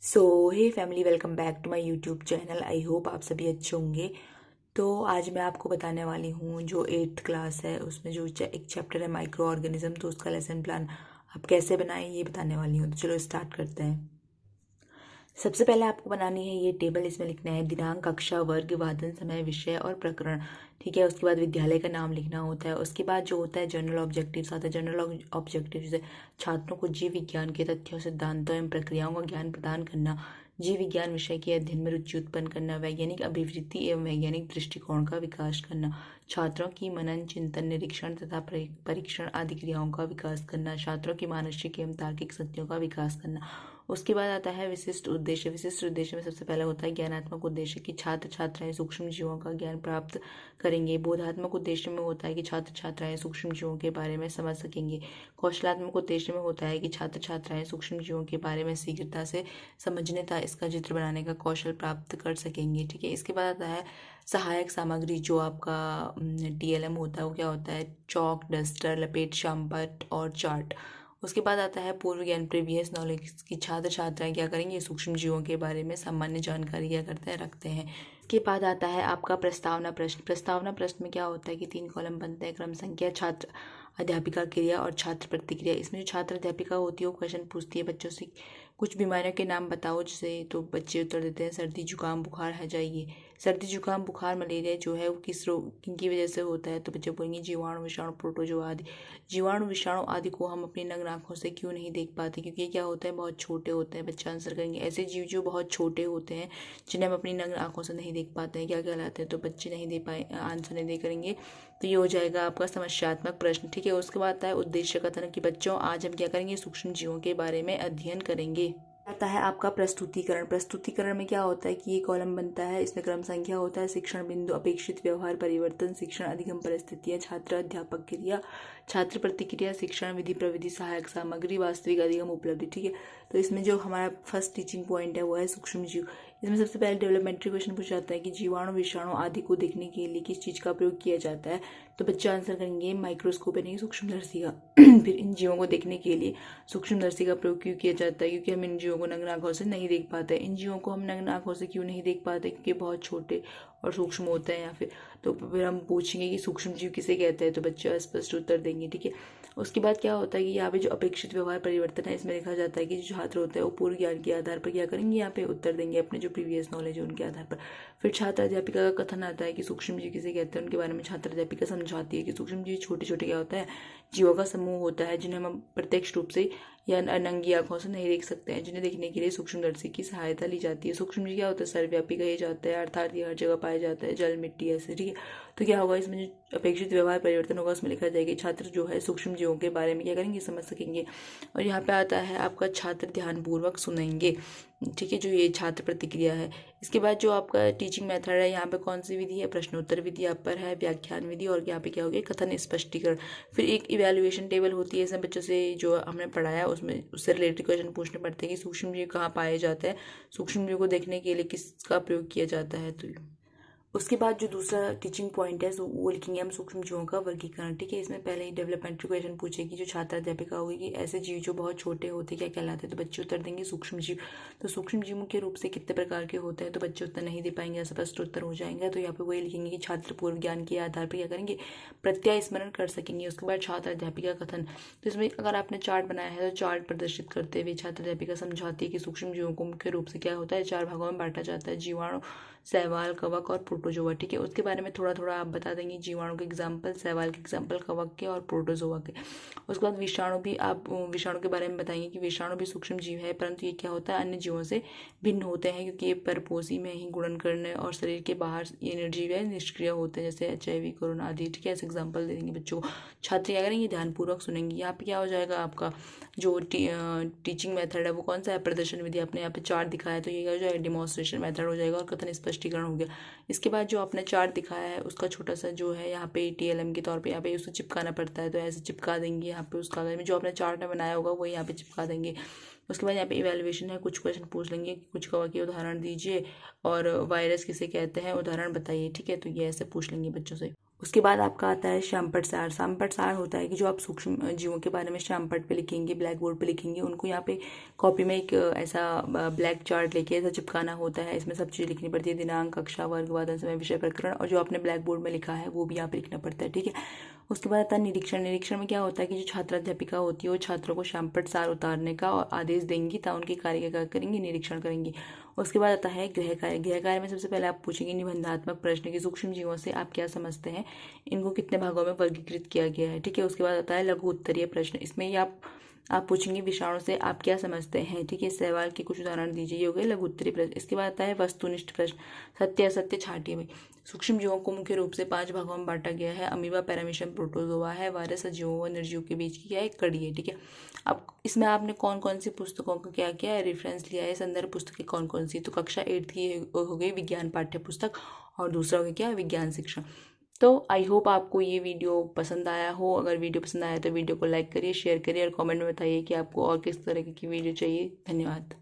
So hey family, welcome back to my YouTube channel. I hope आप सभी अच्छे होंगे। तो आज मैं आपको बताने वाली हूँ जो 8th क्लास है उसमें जो एक चैप्टर है माइक्रो ऑर्गेनिज्म, तो उसका लेसन प्लान आप कैसे बनाएं ये बताने वाली हूँ। तो चलो स्टार्ट करते हैं। सबसे पहले आपको बनानी है ये टेबल। इसमें लिखना है दिनांक, कक्षा, वर्ग, वादन, समय, विषय और प्रकरण। ठीक है। उसके बाद विद्यालय का नाम लिखना होता है। उसके बाद जो होता है जनरल ऑब्जेक्टिव्स आता है। जनरल ऑब्जेक्टिव जैसे छात्रों को जीव विज्ञान के तथ्यों, सिद्धांतों एवं प्रक्रियाओं का ज्ञान प्रदान करना, जीव विज्ञान विषय के अध्ययन में रुचि उत्पन्न करना, वैज्ञानिक अभिवृत्ति एवं वैज्ञानिक दृष्टिकोण का विकास करना, छात्रों की मनन, चिंतन, निरीक्षण तथा परीक्षण आदि क्रियाओं का विकास करना, छात्रों की मानसिक एवं तार्किक शक्तियों का विकास करना। उसके बाद आता है विशिष्ट उद्देश्य। विशिष्ट उद्देश्य में सबसे पहला होता है ज्ञानात्मक उद्देश्य कि छात्र छात्राएं सूक्ष्म जीवों का ज्ञान प्राप्त करेंगे। बोधात्मक उद्देश्य में होता है कि छात्र छात्राएं सूक्ष्म जीवों के बारे में समझ सकेंगे। कौशलात्मक उद्देश्य में होता है कि छात्र छात्राएं सूक्ष्म जीवों के बारे में शीघ्रता से समझने तथा इसका चित्र बनाने का कौशल प्राप्त कर सकेंगे। ठीक है। इसके बाद आता है सहायक सामग्री। जो आपका TLM होता है वो क्या होता है? चौक, डस्टर, लपेट, शामपट और चार्ट। उसके बाद आता है पूर्व ज्ञान, प्रीवियस नॉलेज की छात्र छात्राएं क्या करेंगे? सूक्ष्म जीवों के बारे में सामान्य जानकारी क्या करते हैं? रखते हैं। इसके बाद आता है आपका प्रस्तावना प्रश्न। प्रस्तावना प्रश्न में क्या होता है कि 3 कॉलम बनते हैं। क्रम संख्या, छात्र अध्यापिका क्रिया और छात्र प्रतिक्रिया। इसमें जो छात्र अध्यापिका होती है वो क्वेश्चन पूछती है बच्चों से, कुछ बीमारियों के नाम बताओ। जैसे तो बच्चे उत्तर देते हैं सर्दी जुकाम बुखार है जाइए। सर्दी जुकाम बुखार मलेरिया जो है वो किस रोग किनकी वजह से होता है? तो बच्चे बोलेंगे जीवाणु, विषाणु, प्रोटोजोआ आदि। जीवाणु, विषाणु आदि को हम अपनी नग्न आंखों से क्यों नहीं देख पाते? क्योंकि ये क्या होता है? बहुत छोटे होते हैं। बच्चे आंसर करेंगे ऐसे जीव जो बहुत छोटे होते हैं जिन्हें हम अपनी नग्न आंखों से नहीं देख पाते हैं, क्या कहलाते हैं? तो बच्चे नहीं दे पाए, आंसर नहीं दे करेंगे। तो ये हो जाएगा आपका समस्यात्मक प्रश्न। ठीक है। उसके बाद आता है उद्देश्य कथन कि बच्चों आज हम क्या करेंगे? सूक्ष्म जीवों के बारे में अध्ययन करेंगे। आता है आपका प्रस्तुतिकरण। प्रस्तुतिकरण में क्या होता है कि ये कॉलम बनता है। इसमें क्रम संख्या होता है, शिक्षण बिंदु, अपेक्षित व्यवहार परिवर्तन, शिक्षण अधिगम परिस्थितियां, छात्र अध्यापक क्रिया, छात्र प्रतिक्रिया, शिक्षण विधि प्रविधि, सहायक सामग्री, वास्तविक अधिगम उपलब्धि। ठीक है। तो इसमें जो हमारा फर्स्ट टीचिंग पॉइंट है वो है सूक्ष्म जीव। इसमें सबसे पहले डेवलपमेंट्री क्वेश्चन पूछा जाता है कि जीवाणु, विषाणु आदि को देखने के लिए किस चीज का प्रयोग किया जाता है? तो बच्चे आंसर करेंगे माइक्रोस्कोप यानी सूक्ष्मदर्शी का। फिर इन जीवों को देखने के लिए सूक्ष्मदर्शी का प्रयोग क्यों किया जाता है? क्योंकि हम इन जीवों को नग्न आंखों से नहीं देख पाते। इन जीवों को हम नग्न आंखों से क्यों नहीं देख पाते? क्योंकि बहुत छोटे और सूक्ष्म होते हैं। या फिर हम पूछेंगे कि सूक्ष्म जीव किसे कहते हैं? तो बच्चे स्पष्ट उत्तर देंगे। ठीक है। उसके बाद क्या होता है कि यहाँ पे जो अपेक्षित व्यवहार परिवर्तन है इसमें लिखा जाता है कि जो छात्र होते हैं वो पूर्व ज्ञान के आधार पर क्या करेंगे? यहाँ पे उत्तर देंगे अपने जो प्रीवियस नॉलेज है उनके आधार पर। फिर छात्र अध्यापिका का कथन आता है कि सूक्ष्म जीव किसे कहते हैं, उनके बारे में छात्र अध्यापिका समझाती है कि सूक्ष्म जीव छोटे छोटे क्या होता है? जीवों का समूह होता है जिन्हें हम प्रत्यक्ष रूप से या नंगी आंखों से नहीं देख सकते हैं, जिन्हें देखने के लिए सूक्ष्मदर्शी की सहायता ली जाती है। सूक्ष्म जीव क्या होता है? सर्वव्यापी कहे जाता है, अर्थात ये हर जगह पाया जाता है, जल, मिट्टी ऐसे। ठीक है। तो क्या होगा इसमें जो अपेक्षित व्यवहार परिवर्तन होगा उसमें लिखा जाएगा छात्र जो है सूक्ष्म जीवों के बारे में क्या करेंगे? समझ सकेंगे। और यहाँ पे आता है आपका छात्र ध्यानपूर्वक सुनेंगे। ठीक है। जो ये छात्र प्रतिक्रिया है। इसके बाद जो आपका टीचिंग मेथड है यहाँ पे कौन सी विधि है? प्रश्नोत्तर विधि यहाँ पर है, व्याख्यान विधि, और यहाँ पे क्या हो गया? कथन स्पष्टीकरण। फिर एक इवैल्यूएशन टेबल होती है। इसमें बच्चों से जो हमने पढ़ाया उसमें उससे रिलेटेड क्वेश्चन पूछने पड़ते हैं कि सूक्ष्म जीव कहाँ पाए जाते हैं, सूक्ष्म जीव को देखने के लिए किसका प्रयोग किया जाता है। तो उसके बाद जो दूसरा टीचिंग पॉइंट है वो लिखेंगे हम सूक्ष्म जीवों का वर्गीकरण। ठीक है। इसमें पहले ही डेवलपमेंट्री क्वेश्चन पूछेगी जो छात्र अध्यापिका होगी कि ऐसे जीव जो बहुत छोटे होते क्या कहलाते हैं? तो बच्चे उत्तर देंगे सूक्ष्म जीव। तो सूक्ष्म जीव मुख्य रूप से कितने प्रकार के होते हैं? तो बच्चे उत्तर नहीं दे पाएंगे, स्पष्ट उत्तर हो जाएंगे। तो यहाँ पे वही लिखेंगे कि छात्र पूर्व ज्ञान के आधार पर क्या करेंगे? प्रत्यय स्मरण कर सकेंगे। उसके बाद छात्र अध्यापिका कथन। तो इसमें अगर आपने चार्ट बनाया है तो चार्ट प्रदर्शित करते हुए छात्र अध्यापिका समझाती है कि सूक्ष्म जीवों को मुख्य रूप से क्या होता है? 4 भागों में बांटा जाता है, जीवाणु, शैवाल, कवक और प्रोटोजोआ। ठीक है। उसके बारे में थोड़ा थोड़ा आप बता देंगे, जीवाणु के एग्जाम्पल, शैवाल के एग्जाम्पल, कवक के और प्रोटोजोआ के। उसके बाद विषाणु भी आप विषाणु के बारे में बताएंगे कि विषाणु भी सूक्ष्म जीव है, परंतु ये क्या होता है? अन्य जीवों से भिन्न होते हैं क्योंकि ये परपोषी में ही गुणन करने और शरीर के बाहर ये निर्जीव है, निष्क्रिय होते हैं, जैसे HIV, कोरोना आदि। ठीक है। ऐसे एग्जाम्पल दे देंगे बच्चों को। छात्र क्या करेंगे? ध्यानपूर्वक सुनेंगे। यहाँ पे क्या हो जाएगा आपका जो टीचिंग मेथड है वो कौन सा है? प्रदर्शन विधि। आपने यहाँ पे चार्ट दिखाया तो ये हो जाएगा डिमॉन्स्ट्रेशन मेथड हो जाएगा, और कथन स्पष्टीकरण हो गया। इसके बाद जो आपने चार्ट दिखाया है उसका छोटा सा जो है यहाँ पे TLM के तौर पे यहाँ पे उसको चिपकाना पड़ता है, तो ऐसे चिपका देंगे यहाँ पे उस कागज में जो आपने चार्ट में बनाया होगा वही यहाँ पे चिपका देंगे। उसके बाद यहाँ पे इवैल्यूएशन है, कुछ क्वेश्चन पूछ लेंगे कि कुछ कवा के उदाहरण दीजिए और वायरस किसे कहते हैं उदाहरण बताइए। ठीक है। तो ये ऐसे पूछ लेंगे बच्चों से। उसके बाद आपका आता है श्यामपट सार। श्यामपट सार होता है कि जो आप सूक्ष्म जीवों के बारे में श्यामपट पे लिखेंगे, ब्लैक बोर्ड पे लिखेंगे, उनको यहाँ पे कॉपी में एक ऐसा ब्लैक चार्ट लेके ऐसा चिपकाना होता है। इसमें सब चीज़ लिखनी पड़ती है, दिनांक, कक्षा, वर्ग, वादन, समय, विषय, प्रकरण, और जो आपने ब्लैक बोर्ड में लिखा है वो भी यहाँ पे लिखना पड़ता है, ठीक है। उसके बाद आता है निरीक्षण। निरीक्षण में क्या होता है कि जो छात्राध्यापिका होती है वो छात्रों को श्यामपट सार उतारने का और आदेश देंगी, ता उनके कार्य क्या करेंगी, निरीक्षण करेंगी। उसके बाद आता है गृह कार्य। गृह कार्य में सबसे पहले आप पूछेंगे निबंधात्मक प्रश्न की सूक्ष्म जीवों से आप क्या समझते हैं, इनको कितने भागों में वर्गीकृत किया गया है, ठीक है। उसके बाद आता है लघु उत्तरीय प्रश्न। इसमें ही आप पूछेंगे विषाणु से आप क्या समझते हैं, ठीक है। सवाल के कुछ उदाहरण दीजिए, ये हो गए लघु उत्तरीय प्रश्न। इसके बाद आता है वस्तुनिष्ठ प्रश्न। सत्य असत्य छाटिए भाई। सूक्ष्म जीवों को मुख्य रूप से 5 भागों में बांटा गया है। अमीबा, पैरामीशियम, प्रोटोजोआ है। वायरस सजीवों व निर्जीवों के बीच की क्या है, कड़ी है, ठीक है। अब इसमें आपने कौन कौन सी पुस्तकों का क्या किया है, रेफरेंस लिया है, संदर्भ पुस्तकें कौन कौन सी। तो कक्षा 8 की हो गई विज्ञान पाठ्य पुस्तक, और दूसरा हो गया क्या, विज्ञान शिक्षण। तो आई होप आपको ये वीडियो पसंद आया हो। अगर वीडियो पसंद आया तो वीडियो को लाइक करिए, शेयर करिए और कमेंट में बताइए कि आपको और किस तरह की वीडियो चाहिए। धन्यवाद।